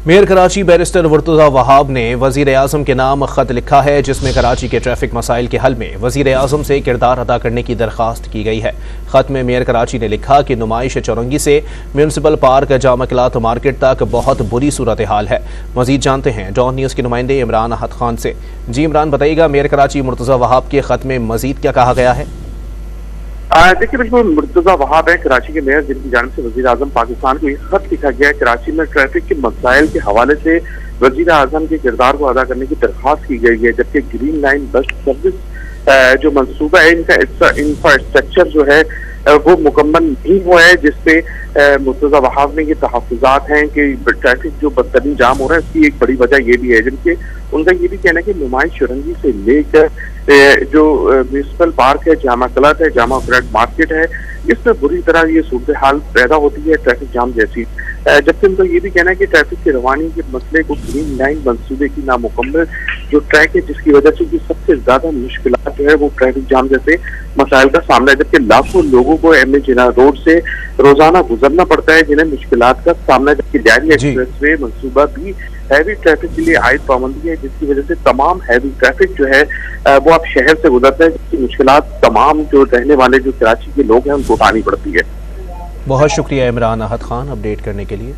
Mayor Karachi barrister Murtaza Wahab ने वजीर आजम के नाम खत लिखा है, जिसमें कराची के ट्रैफिक मसाइल के हल में वजीर आजम से किरदार अदा करने की दरख्वास्त की गई है। खत में मेयर कराची ने लिखा कि नुमाइश चौरंगी से म्यूनसिपल पार्क जामा किलात मार्केट तक बहुत बुरी सूरत हाल है। मजीद जानते हैं डॉन न्यूज़ के नुमाइंदे इमरान अहद खान से। जी इमरान, बताइएगा मेयर कराची मुर्तजा वहाब के खत में मजीद क्या कहा गया है? देखिए बिल्कुल, मुर्तजा वहाब है कराची के मेयर, जिनकी जानिब से वजीर आजम पाकिस्तान को एक खत लिखा गया है। कराची में ट्रैफिक के मसाइल के हवाले से वजीर आजम के किरदार को अदा करने की दरख्वास्त की गई है, जबकि ग्रीन लाइन बस सर्विस जो मनसूबा है, इनका इंफ्रास्ट्रक्चर जो है वो मुकम्मल नहीं हुआ है, जिसपे मुर्तजा वहाब ने ये तहफ़्फ़ुज़ात हैं कि ट्रैफिक जो बदतरीन जाम हो रहा है इसकी एक बड़ी वजह ये भी है, जबकि उनका ये भी कहना है कि नुमाइश चौरंगी से लेकर जो म्यूनसिपल पार्क है, जामा किलात है, जामा किलात मार्केट है, इसमें बुरी तरह ये सूरत हाल पैदा होती है ट्रैफिक जाम जैसी। जबकि उनका ये भी कहना है कि ट्रैफिक की रवानी के मसले को ग्रीन लाइन मंसूबे की नामुकम्मल जो ट्रैक है, जिसकी वजह से सबसे ज्यादा मुश्किलात जो है वो ट्रैफिक जाम जैसे मसाइल का सामना है, जबकि लाखों लोगों को एम जिना रोड से रोजाना गुजरना पड़ता है, जिन्हें मुश्किलात का सामना, जबकि दिल्ली एक्सप्रेस वे मनसूबा भी हैवी ट्रैफिक के लिए आयद पाबंदी है, जिसकी वजह से तमाम हैवी ट्रैफिक जो है वो आप शहर से गुजरता है, जिसकी मुश्किलात तमाम जो रहने वाले जो कराची के लोग हैं उनको उठानी पड़ती है। बहुत शुक्रिया इमरान अहद खान अपडेट करने के लिए।